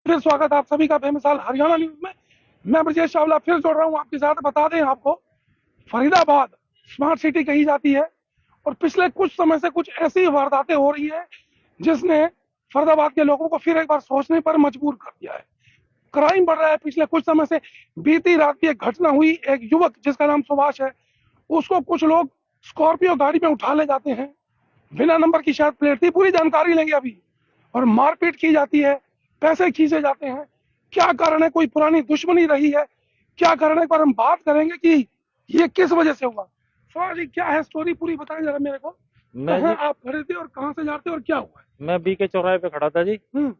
फिर स्वागत है आप सभी का बेमिसाल हरियाणा न्यूज में। मैं ब्रजेश चावला फिर जोड़ रहा हूं आपके साथ। बता दें आपको, फरीदाबाद स्मार्ट सिटी कही जाती है और पिछले कुछ समय से कुछ ऐसी वारदातें हो रही है जिसने फरीदाबाद के लोगों को फिर एक बार सोचने पर मजबूर कर दिया है। क्राइम बढ़ रहा है पिछले कुछ समय से। बीती रात की एक घटना हुई, एक युवक जिसका नाम सुभाष है, उसको कुछ लोग स्कॉर्पियो गाड़ी में उठा ले जाते हैं। बिना नंबर की शायद प्लेट थी, पूरी जानकारी लेंगे अभी। और मारपीट की जाती है, पैसे खींचे जाते हैं। क्या कारण है? कोई पुरानी दुश्मनी रही है? क्या कारण है? एक बार हम बात करेंगे कि ये किस वजह से हुआ। सवाल जी, क्या है स्टोरी, पूरी बताएं जरा मेरे को। मैं कहाँ जी आप खड़े थे और कहाँ से जाते और क्या हुआ है? मैं बीके चौराहे पे खड़ा था जी। हम्म।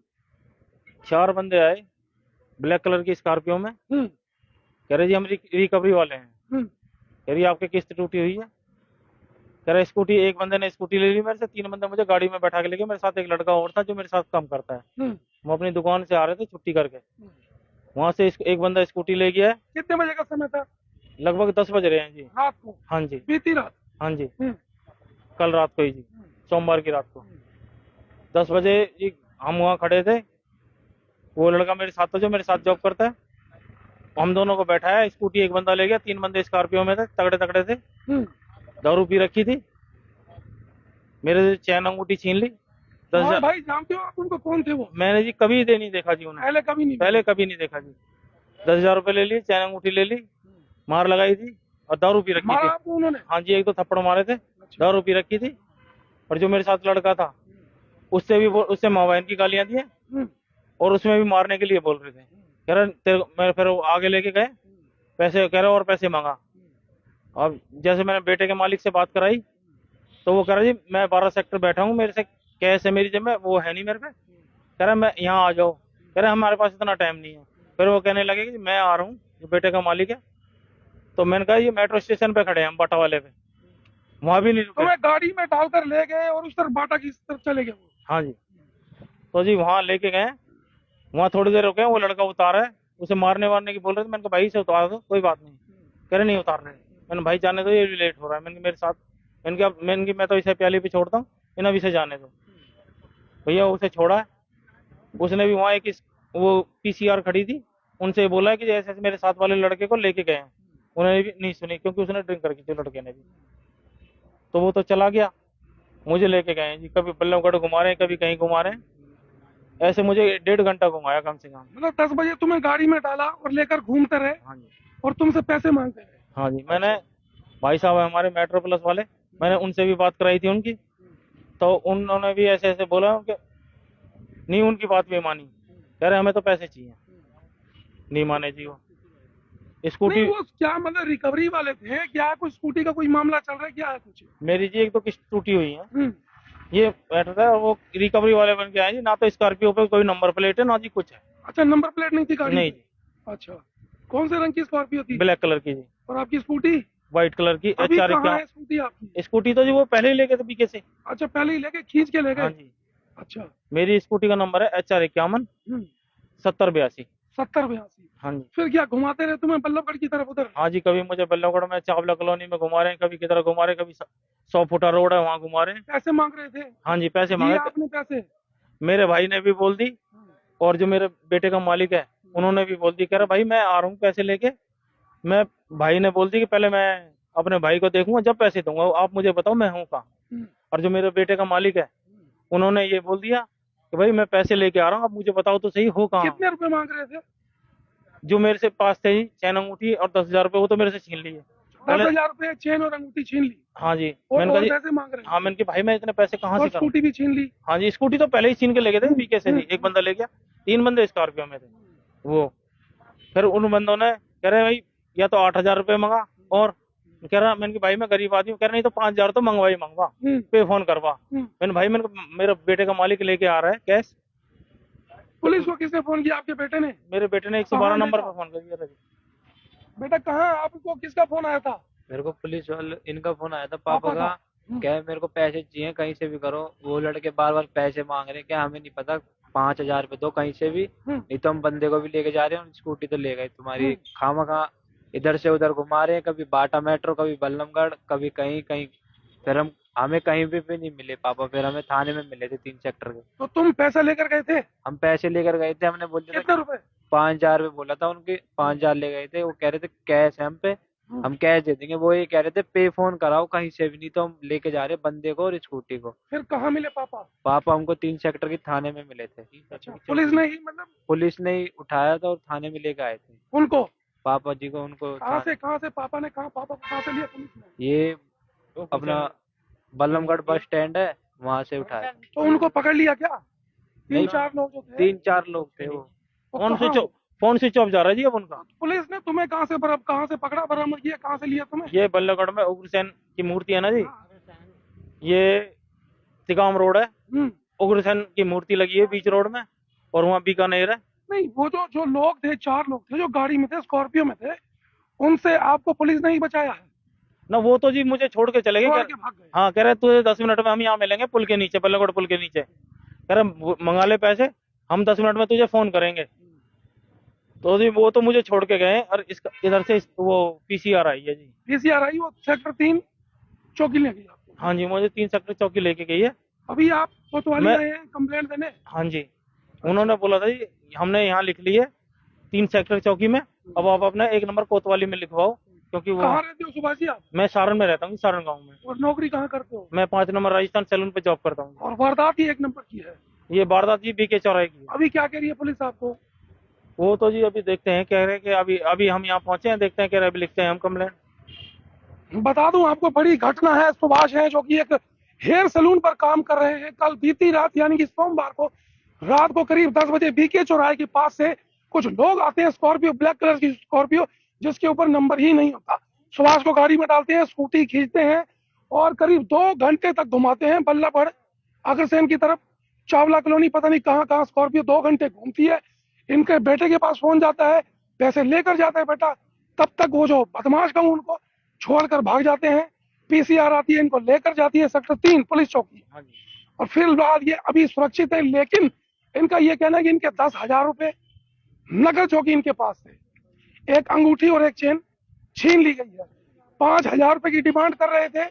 4 बंदे आए ब्लैक कलर की स्कॉर्पियो में। हम्म। कह रहे जी हम रिकवरी वाले हैं। हम्म। कह रही आपकी किस्त टूटी हुई है। कह रहे स्कूटी, एक बंदे ने स्कूटी ले ली मेरे से, 3 बंदे मुझे गाड़ी में बैठा के ले गए। मेरे साथ एक लड़का और था जो मेरे साथ काम करता है। हम्म। हम अपनी दुकान से आ रहे थे छुट्टी करके। हम्म। वहां से एक बंदा स्कूटी ले गया है। कितने बजे का समय था? लगभग 10 बज रहे हैं जी। रात को? हाँ जी। बीती रात? हाँ जी। हम्म। कल रात को ही जी, सोमवार की रात को 10 बजे जी। हम वहाँ खड़े थे। वो लड़का मेरे साथ था जो मेरे साथ जॉब करता है। हम दोनों को बैठाया, स्कूटी एक बंदा ले गया, 3 बंदे स्कॉर्पियो में थे, तगड़े तगड़े थे। हम्म। दारू पी रखी थी। मेरे से चैन अंगूठी छीन ली। दस और हजार भाई जानते हो आप उनको? कौन थे वो? मैंने जी कभी दे नहीं देखा जी उन्हें। पहले कभी नहीं पहले मिले? कभी नहीं देखा जी। 10,000 रुपए ले लिए, चैन अंगूठी ले ली, मार लगाई थी और दारू पी रखी मारा थी। आपको उन्होंने? हाँ जी, एक तो थप्पड़ मारे थे, अच्छा। दारू पी रखी थी। और जो मेरे साथ लड़का था उससे मोबाइल की गालियां दी हैं। हम्म। और उसमें भी मारने के लिए बोल रहे थे। कह रहे मैं फिर वो आगे लेके गए, पैसे कह रहे और पैसे मांगा। अब जैसे मैंने बेटे के मालिक से बात कराई तो वो कह रहा जी मैं 12 सेक्टर बैठा हूँ, मेरे से कैश है मेरी जेब में, वो है नहीं मेरे पे। कह रहा मैं यहाँ आ जाओ। कह रहे हमारे पास इतना टाइम नहीं है। फिर वो कहने लगे कि मैं आ रहा हूँ, जो बेटे का मालिक है। तो मैंने कहा ये मेट्रो स्टेशन पे खड़े हैं हम, बाटा वाले पे। वहां भी नहीं तो रुके। मैं गाड़ी में डालकर ले गए और उस तरफ बाटा की तरफ चले गए वो? हाँ जी। तो जी वहां लेके गए। वहां थोड़ी देर रुके, वो लड़का उतारा है, उसे मारने वारने की बोल रहे थे। मैंने कहा भाई से उतार दो, कोई बात नहीं। कह रहे नहीं उतार रहे। मैंने भाई जाने दो, ये भी लेट हो रहा है। मैंने कहा, मेरे साथ मैं तो इसे प्याली पे छोड़ता हूँ, इन्हें भी से जाने दो। भैया उसे छोड़ा है। उसने भी वहाँ वो पीसीआर खड़ी थी, उनसे बोला है कि ऐसे ऐसे मेरे साथ वाले लड़के को लेके गए हैं। उन्होंने भी नहीं सुनी, क्योंकि उसने ड्रिंक कर थी लड़के ने भी। तो वो तो चला गया। मुझे लेके गए हैं जी, कभी बल्लभगढ़ घुमा रहे हैं, कभी कहीं घुमा रहे हैं। ऐसे मुझे 1.5 घंटा घुमाया कम से कम। मतलब 10 बजे तुम्हें गाड़ी में डाला और लेकर घूमते रहे हाँ जी। और तुमसे पैसे मांगते रहे? हाँ जी। मैंने, भाई साहब है हमारे मेट्रो प्लस वाले, मैंने उनसे भी बात कराई थी उनकी। तो उन्होंने भी ऐसे ऐसे बोला कि नहीं, उनकी बात भी मानी। कह रहे हमें तो पैसे चाहिए। नहीं माने जी वो। नहीं, स्कूटी वो क्या मतलब रिकवरी वाले थे क्या? कुछ स्कूटी का कोई मामला चल रहा है क्या है कुछ? मेरी जी एक तो किस्त टूटी हुई है। हम्म। ये बैठ रहा है, वो रिकवरी वाले बन के आए जी। ना तो स्कॉर्पियो पे कोई नंबर प्लेट है, ना जी कुछ है। अच्छा, नंबर प्लेट नहीं थी गाड़ी नहीं पे? जी। अच्छा। कौन से रंग की स्कॉर्पियो थी? ब्लैक कलर की जी। और आपकी स्कूटी? व्हाइट कलर की अभी HR कहाँ क्या। है स्कूटी आपकी? स्कूटी तो जी वो पहले ही लेके थे बीके से। अच्छा, पहले ही लेके खींच के ले हाँ गए? जी। अच्छा। मेरी स्कूटी का नंबर है HR51 हम्म। 7082। 70-82? हाँ जी। फिर क्या घुमाते रहे तुम्हें बल्लभगढ़ की तरफ उधर? हाँ जी, कभी मुझे बल्लभगढ़ में चावला कॉलोनी में घुमा रहे हैं, कभी किधर घुमा रहे हैं, कभी 100 फुटा रोड है वहाँ घुमा रहे हैं। पैसे मांग रहे थे? हाँ जी, पैसे दिए मांगे। आपने पैसे? मेरे भाई ने भी बोल दी, और जो मेरे बेटे का मालिक है उन्होंने भी बोल दी। कह रहा भाई मैं आ रहा हूँ पैसे लेके। मैं, भाई ने बोल दी कि पहले मैं अपने भाई को देखूंगा, जब पैसे दूंगा आप मुझे बताओ मैं हूँ कहाँ। हम्म। और जो मेरे बेटे का मालिक है उन्होंने ये बोल दिया कि भाई मैं पैसे लेके आ रहा हूँ, आप मुझे बताओ तो सही हो कहाँ। कितने रुपए मांग रहे थे? जो मेरे से पास थे जी, चैन अंगूठी और 10,000 रुपये, वो तो मेरे से छीन लिए दस पहले। हजार रुपए चेन और अंगूठी छीन ली? हाँ जी। और मैंने कहा जी, पैसे मांग रहे हाँ हैं? मैंने कहा भाई मैं इतने पैसे कहाँ और से करूँ। स्कूटी भी छीन ली? हाँ जी, स्कूटी तो पहले ही छीन के ले गए थे बीके से जी। एक बंदा ले गया, 3 बंदे स्कॉर्पियो में थे वो। फिर उन बंदों ने कह रहे भाई या तो 8,000 रुपये मंगा, और कह रहा, मैंने कहा भाई मैं गरीब आदमी हूँ। कह रहा नहीं तो 5,000 तो मंगवा ही मंगवा, हम्म। पे फोन करवा। हम्म। मैंने भाई, मैंने कहा, मेरे बेटे का मालिक लेके आ रहा है कैश। पुलिस को किसने फोन किया? आपके बेटे ने? मेरे बेटे ने कहाँ 112 नंबर बेटा? पर फोन कर दिया था जी। बेटा कहाँ है? आपको किसका फोन आया था? मेरे को पुलिस वाले इनका फोन आया था, पापा पापा का? का। क्या मेरे को पैसे चाहिए कहीं से भी करो। वो लड़के बार बार पैसे मांग रहे हैं, क्या हमें नहीं पता। 5,000 रुपये दो कहीं से भी, नहीं तो हम बंदे को भी लेके जा रहे हैं। स्कूटी तो ले गए तुम्हारी खामा खा। इधर से उधर घुमा रहे हैं, कभी बाटा मेट्रो, कभी बल्लमगढ़, कभी कहीं कहीं। फिर हम हमें कहीं भी नहीं मिले पापा, फिर हमें थाने में मिले थे 3 सेक्टर के। तो तुम पैसे लेकर गए थे? हम पैसे लेकर गए थे, हमने बोल दिया था कितने रुपए? 5,000 रुपये बोला था उनके, 5,000 ले गए थे। वो कह रहे थे कैश है हम पे, हम कैश दे देंगे। वो ये कह रहे थे पे फोन कराओ कहीं से भी, नहीं तो हम लेके जा रहे बंदे को और स्कूटी को। फिर कहाँ मिले पापा? पापा हमको 3 सेक्टर की थाने में मिले थे। अच्छा, पुलिस ने ही मतलब पुलिस ने ही उठाया था और थाने में लेके आए थे उनको? पापा जी को। उनको कहाँ से पापा ने कहा, पापा को कहाँ से लिया पुलिस ने? ये अपना बल्लमगढ़ बस स्टैंड है, वहां से उठाया। तो उनको पकड़ लिया क्या? नहीं, 3-4 लोग जो थे? 3-4 लोग थे वो। फोन स्विच ऑफ जा रहा है जी अब उनका। पुलिस ने तुम्हें कहाँ से पकड़ा, बरामद किया, कहाँ से लिया तुम्हें? ये बल्लभगढ़ में उग्रसेन की मूर्ति है ना जी, ये तिगाम रोड है, हम्म। उग्रसेन की मूर्ति लगी है बीच रोड में, और वहाँ बीकानेर है। नहीं, वो जो लोग थे, 4 लोग थे जो गाड़ी में थे, स्कॉर्पियो में थे, उनसे आपको पुलिस ने ही बचाया है? ना वो तो जी मुझे छोड़ के चले छोड़ गए। के भाग गए? हाँ, कह रहे तुझे 10 मिनट में हम यहाँ मिलेंगे पुल के नीचे, बल्लभगढ़ पुल के नीचे। कह रहे मंगा ले पैसे, हम 10 मिनट में तुझे फोन करेंगे। तो जी वो तो मुझे छोड़ के गए, और इसका इधर से वो पीसीआर आई है जी। पीसीआर आई, वो सेक्टर 3 चौकी ले गई आपको? हाँ जी, मुझे 3 सेक्टर चौकी लेके गई है। अभी आप कोतवाली मैं- आए हैं कंप्लेंट देने? हाँ जी, उन्होंने बोला था जी हमने यहाँ लिख ली है 3 सेक्टर चौकी में, अब आप अपना 1 नंबर कोतवाली में लिखवाओ, क्योंकि वो कहाँ रहते हो सुभाष जी आप? मैं सारण में रहता हूँ, सारण गाँव में। और नौकरी कहाँ करते हो? मैं 5 नंबर राजस्थान सैलून पे जॉब करता हूँ। और वारदात ही 1 नंबर की है। ये वारदात जी बीके चौराहे की है। अभी क्या कह रही है पुलिस आपको? वो तो जी अभी देखते हैं, कह रहे हैं कि अभी हम यहाँ पहुंचे हैं, देखते हैं, कह रहे हैं अभी लिखते हैं हम कंप्लेंट। बता दूं आपको, बड़ी घटना है। सुभाष है जो कि एक हेयर सैलून पर काम कर रहे हैं। कल बीती रात यानी कि सोमवार को रात को करीब 10 बजे बीके चौराहे के पास से कुछ लोग आते हैं, स्कॉर्पियो, ब्लैक कलर की स्कॉर्पियो जिसके ऊपर नंबर ही नहीं होता। सुभाष को गाड़ी में डालते हैं, स्कूटी खींचते हैं और करीब 2 घंटे तक घुमाते हैं बल्लभगढ़ अग्रसेन की तरफ। चावला कॉलोनी पता नहीं कहाँ कहाँ स्कॉर्पियो 2 घंटे घूमती है। इनके बेटे के पास फोन जाता है, पैसे लेकर जाता है बेटा, तब तक वो जो बदमाश कहूँ उनको छोड़कर भाग जाते हैं। पीसीआर आती है, इनको लेकर जाती है सेक्टर 3 पुलिस चौकी, और फिलहाल ये अभी सुरक्षित है। लेकिन इनका ये कहना है कि इनके 10,000 रुपए नगद जो कि इनके पास थे, एक अंगूठी और एक चेन छीन ली गई है। 5,000 रुपए की डिमांड कर रहे थे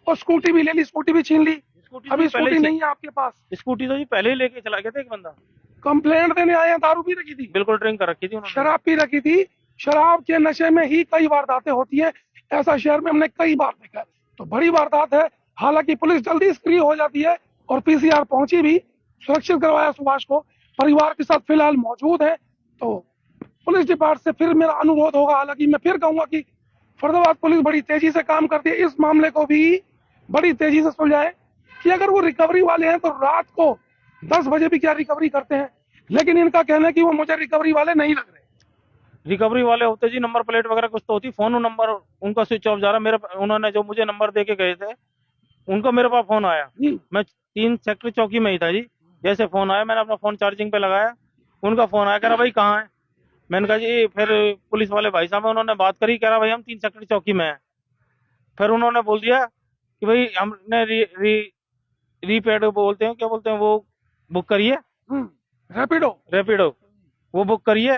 और स्कूटी भी ले ली, स्कूटी भी छीन ली। अभी स्कूटी नहीं है आपके पास? स्कूटी तो जी पहले ही लेके चला गया था एक बंदा। कंप्लेंट देने आए हैं, दारू पी रखी थी? बिल्कुल ड्रिंक कर रखी थी उन्होंने। शराब पी रखी थी। शराब के नशे में ही कई वारदातें होती हैं, ऐसा शहर में हमने कई बार देखा है। तो बड़ी वारदात है। हालांकि पुलिस जल्दी सक्रिय हो जाती है और पीसीआर पहुंची भी, सुरक्षित करवाया सुभाष को, परिवार के साथ फिलहाल मौजूद है। तो पुलिस डिपार्टमेंट से फिर मेरा अनुरोध होगा, हालांकि मैं फिर कहूंगा कि फरीदाबाद पुलिस बड़ी तेजी से काम करती है, इस मामले को भी बड़ी तेजी से सुलझाए कि अगर वो रिकवरी वाले हैं तो रात को 10 बजे भी क्या रिकवरी करते हैं। लेकिन इनका कहना है कि वो मुझे रिकवरी वाले नहीं लग रहे। रिकवरी वाले होते जी, नंबर प्लेट वगैरह कुछ तो होती, फोन नंबर उनका स्विच ऑफ जा रहा। मेरे उन्होंने जो मुझे नंबर दे के गए थे, उनका मेरे पास फोन आया। मैं 3 सेक्टर चौकी में ही था जी। जैसे फोन आया, मैंने अपना फोन चार्जिंग पे लगाया, उनका फोन आया, कह रहा भाई कहाँ है। मैंने कहा जी, फिर पुलिस वाले भाई साहब उन्होंने बात करी, कह रहा भाई हम 3 सेक्टर चौकी में हैं। फिर उन्होंने बोल दिया कि भाई हमने रीपेड बोलते हैं, क्या बोलते हैं वो, बुक करिए, रैपिडो वो बुक करिए।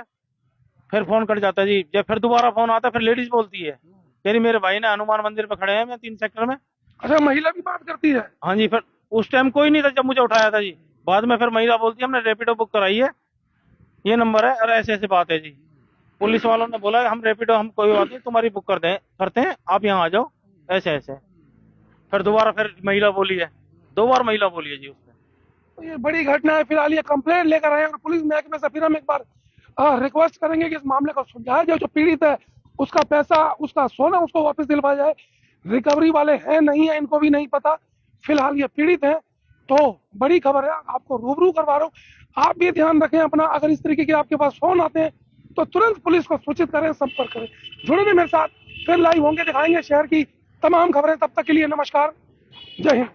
फिर फोन कट जाता जी। जब फिर दोबारा फोन आता, फिर लेडीज बोलती है, कह रही मेरे भाई ने हनुमान मंदिर पे खड़े हैं, मैं 3 सेक्टर में। अच्छा, महिला भी बात करती है? हाँ जी। फिर उस टाइम कोई नहीं था जब मुझे उठाया था जी। बाद में फिर महिला बोलती है हमने रैपिडो बुक कराई है, ये नंबर है, और ऐसे ऐसे बात है जी। पुलिस वालों ने बोला हम रैपिडो, हम कोई बात नहीं तुम्हारी बुक करते हैं, आप यहाँ आ जाओ, ऐसे ऐसे। फिर दोबारा फिर महिला बोली है, 2 बार महिला बोली है जी उसने। तो ये बड़ी घटना है। फिलहाल ये कंप्लेंट लेकर आए और पुलिस महकमे से फिर हम एक बार रिक्वेस्ट करेंगे कि इस मामले को सुलझाया जाए। जो पीड़ित है उसका पैसा, उसका सोना उसको वापस दिलवाया जाए। रिकवरी वाले हैं नहीं है इनको भी नहीं पता। फिलहाल ये पीड़ित है। तो बड़ी खबर है, आपको रूबरू करवा रहा हूँ। आप भी ध्यान रखें अपना, अगर इस तरीके के आपके पास फोन आते हैं तो तुरंत पुलिस को सूचित करें, संपर्क करें। जुड़े भी मेरे साथ, फिर लाइव होंगे, दिखाएंगे शहर की तमाम खबरें। तब तक के लिए नमस्कार, जय हिंद।